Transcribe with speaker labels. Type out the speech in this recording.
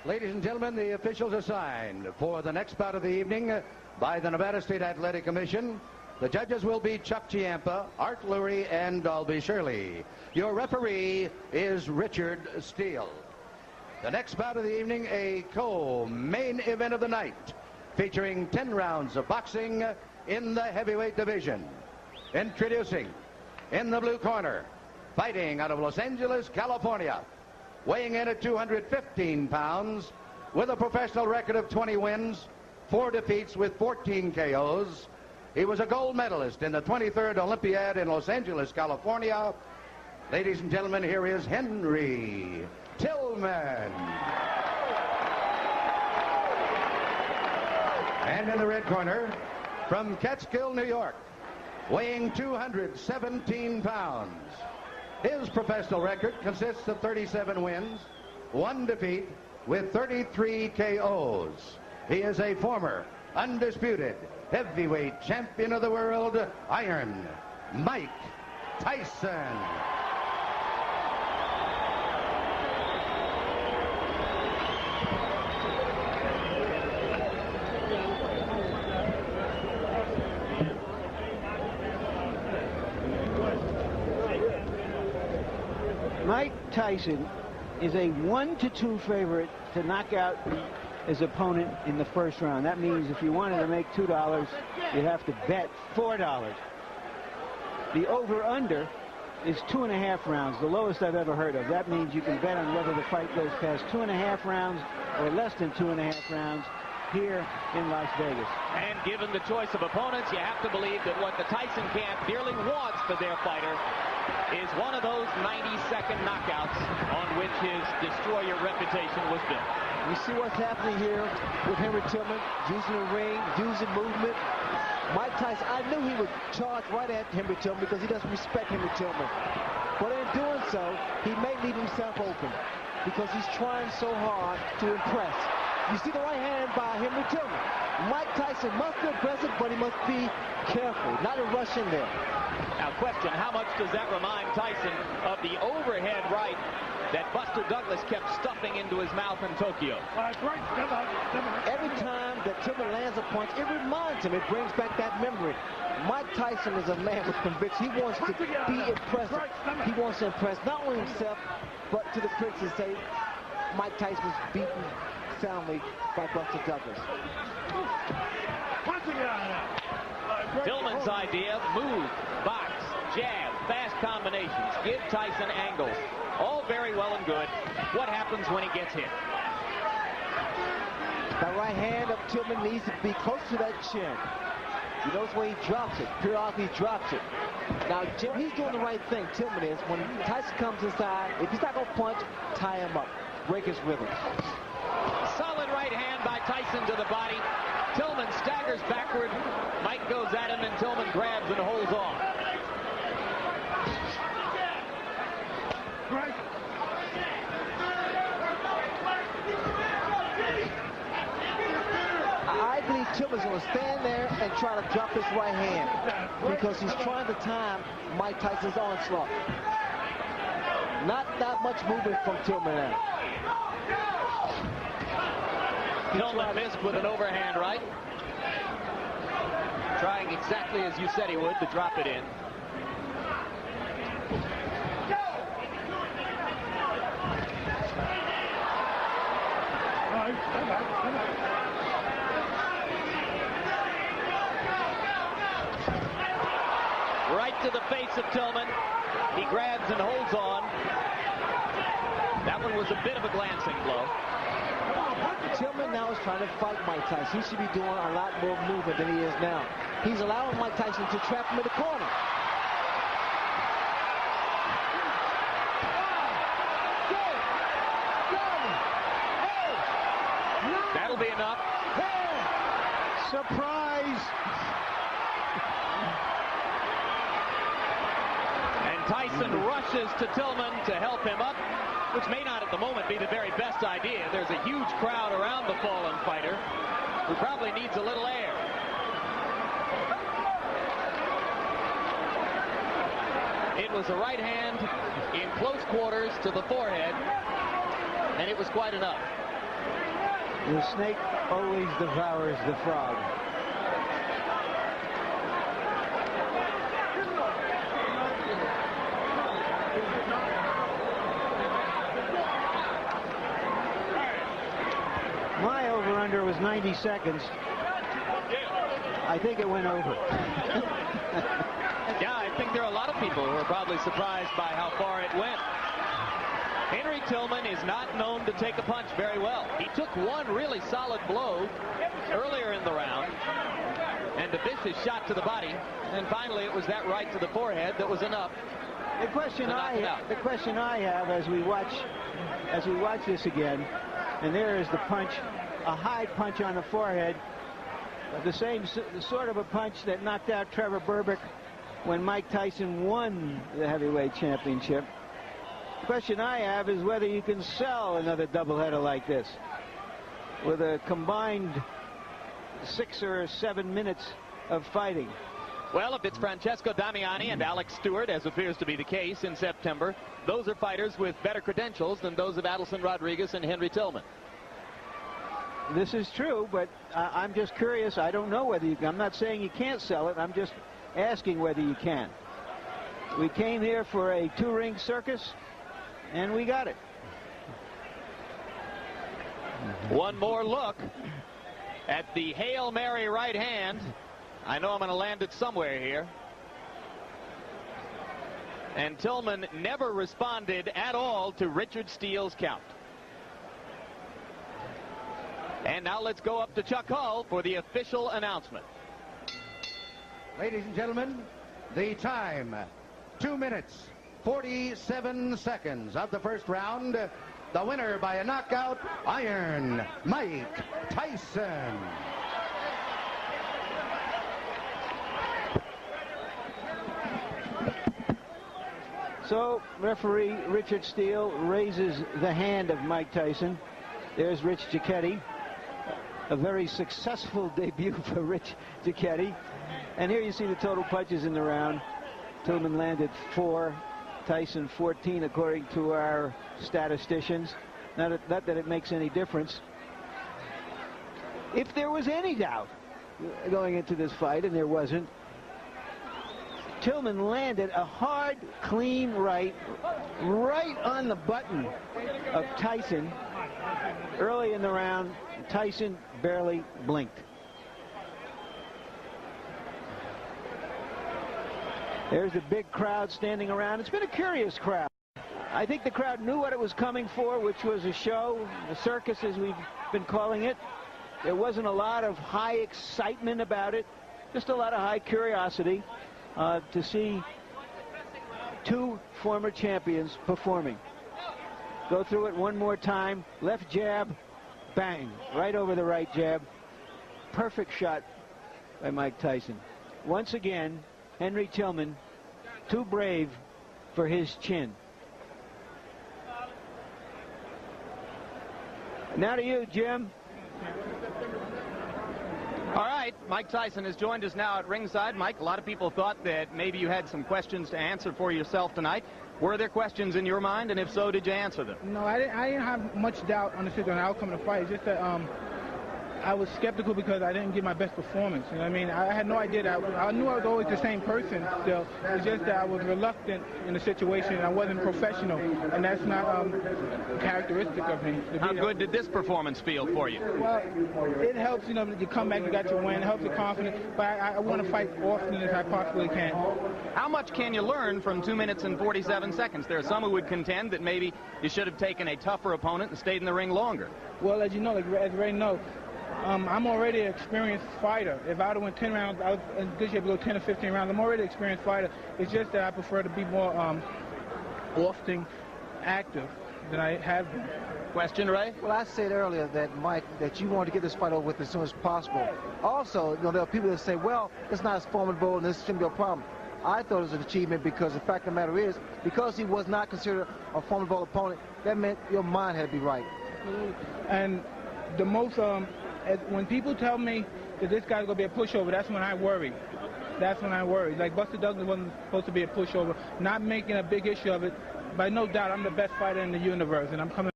Speaker 1: Ladies and gentlemen, the officials assigned for the next bout of the evening by the Nevada State Athletic Commission. The judges will be Chuck Chiampa, Art Lurie, and Dalby Shirley. Your referee is Richard Steele. The next bout of the evening, a co-main event of the night, featuring 10 rounds of boxing in the heavyweight division. Introducing, in the blue corner, fighting out of Los Angeles, California, weighing in at 215 pounds, with a professional record of 20 wins, 4 defeats with 14 KOs. He was a gold medalist in the 23rd Olympiad in Los Angeles, California. Ladies and gentlemen, here is Henry Tillman. And in the red corner, from Catskill, New York, weighing 217 pounds. His professional record consists of 37 wins, 1 defeat, with 33 KOs. He is a former undisputed heavyweight champion of the world, Iron Mike Tyson.
Speaker 2: Mike Tyson is a 1-2 favorite to knock out his opponent in the first round. That means if you wanted to make $2, you'd have to bet $4. The over-under is 2.5 rounds, the lowest I've ever heard of. That means you can bet on whether the fight goes past 2.5 rounds or less than 2.5 rounds here in Las Vegas.
Speaker 3: And given the choice of opponents, you have to believe that what the Tyson camp dearly wants for their fighter is one of those 90-second knockouts on which his destroyer reputation was built.
Speaker 4: You see what's happening here with Henry Tillman, using the ring, using movement. Mike Tyson, I knew he would charge right at Henry Tillman because he doesn't respect Henry Tillman. But in doing so, he may leave himself open because he's trying so hard to impress. You see the right hand by Henry Tillman. Mike Tyson must be aggressive, but he must be careful, not to rush in there.
Speaker 3: Now, question, how much does that remind Tyson of the overhead right that Buster Douglas kept stuffing into his mouth in Tokyo?
Speaker 4: Every time that Tillman lands a punch, it reminds him, it brings back that memory. Mike Tyson is a man with conviction. He wants to be impressive. He wants to impress not only himself, but to the critics and say, Mike Tyson was beaten soundly by Buster Douglas.
Speaker 3: Tillman's idea, move, box, jab, fast combinations, give Tyson angles. All very well and good. What happens when he gets hit?
Speaker 4: The right hand of Tillman needs to be close to that chin. You notice where he drops it. Periodically he drops it. Now, Jim, he's doing the right thing, Tillman is. When Tyson comes inside, if he's not going to punch, tie him up. Break his rhythm.
Speaker 3: Solid right hand by Tyson to the body. Tillman staggers backward. Mike goes at him, and Tillman grabs and holds on.
Speaker 4: I believe Tillman's going to stand there and try to drop his right hand because he's trying to time Mike Tyson's onslaught. Not that much movement from Tillman now.
Speaker 3: Tillman missed with an overhand right. Trying exactly as you said he would to drop it in. Right to the face of Tillman. He grabs and holds on. That one was a bit of a glancing blow.
Speaker 4: Tillman now is trying to fight Mike Tyson. He should be doing a lot more movement than he is now. He's allowing Mike Tyson to trap him in the corner.
Speaker 3: That'll be enough.
Speaker 2: Surprise!
Speaker 3: And Tyson rushes to Tillman to help him up, which may not at the moment be the very best idea. There's a huge crowd around the fallen fighter who probably needs a little air. It was a right hand in close quarters to the forehead, and it was quite enough.
Speaker 2: The snake always devours the frog. My over-under was 90 seconds. I think it went over.
Speaker 3: Yeah, I think there are a lot of people who are probably surprised by how far it went. Henry Tillman is not known to take a punch very well. He took one really solid blow earlier in the round, and a vicious shot to the body, and finally it was that right to the forehead that was enough.
Speaker 2: The question I have as we watch this again, and there is the punch, a high punch on the forehead, the sort of a punch that knocked out Trevor Berbick when Mike Tyson won the heavyweight championship. The question I have is whether you can sell another doubleheader like this with a combined 6 or 7 minutes of fighting.
Speaker 3: Well, if it's Francesco Damiani and Alex Stewart, as appears to be the case in September, those are fighters with better credentials than those of Adelson Rodriguez and Henry Tillman.
Speaker 2: This is true, but I'm just curious. I don't know whether you can. I'm not saying you can't sell it. I'm just asking whether you can. We came here for a 2-ring circus, and we got it.
Speaker 3: One more look at the Hail Mary right hand. I know I'm going to land it somewhere here. And Tillman never responded at all to Richard Steele's count. And now let's go up to Chuck Hull for the official announcement.
Speaker 1: Ladies and gentlemen, the time, 2 minutes, 47 seconds of the first round. The winner by a knockout, Iron Mike Tyson.
Speaker 2: So, referee Richard Steele raises the hand of Mike Tyson. There's Rich Giacchetti. A very successful debut for Rich Giacchetti. And here you see the total punches in the round. Tillman landed 4, Tyson 14, according to our statisticians. Not that it makes any difference. If there was any doubt going into this fight, and there wasn't, Tillman landed a hard, clean right on the button of Tyson early in the round. Tyson barely blinked. There's the big crowd standing around. It's been a curious crowd. I think the crowd knew what it was coming for, which was a show, a circus as we've been calling it. There wasn't a lot of high excitement about it, just a lot of high curiosity to see 2 former champions performing. Go through it one more time. Left jab, bang, right over the right jab. Perfect shot by Mike Tyson. Once again, Henry Tillman, too brave for his chin. Now to you, Jim.
Speaker 5: All right, Mike Tyson has joined us now at ringside. Mike, a lot of people thought that maybe you had some questions to answer for yourself tonight. Were there questions in your mind, and if so, did you answer them?
Speaker 6: No, I didn't have much doubt on the outcome of the fight. It's just that I was skeptical because I didn't give my best performance. You know what I mean? I had no idea that I knew I was always the same person still. It's just that I was reluctant in the situation. I wasn't professional, and that's not characteristic of me.
Speaker 5: How good did this performance feel for you?
Speaker 6: Well, it helps, you know, you come back, you got your win, it helps your confidence, but I want to fight often as I possibly can.
Speaker 5: How much can you learn from 2 minutes and 47 seconds? There are some who would contend that maybe you should have taken a tougher opponent and stayed in the ring longer.
Speaker 6: Well, as you know, as Ray knows, I'm already an experienced fighter. If I would have went 10 rounds, I was in good shape to go 10 or 15 rounds. I'm already an experienced fighter. It's just that I prefer to be more often active than I have been.
Speaker 5: Question, Ray?
Speaker 4: Well, I said earlier that, Mike, that you wanted to get this fight over with as soon as possible. Also, you know, there are people that say, well, it's not as formidable and this shouldn't be a problem. I thought it was an achievement because the fact of the matter is, because he was not considered a formidable opponent, that meant your mind had to be right.
Speaker 6: And the most, when people tell me that this guy's going to be a pushover, that's when I worry. That's when I worry. Like Buster Douglas wasn't supposed to be a pushover, not making a big issue of it. But no doubt, I'm the best fighter in the universe, and I'm coming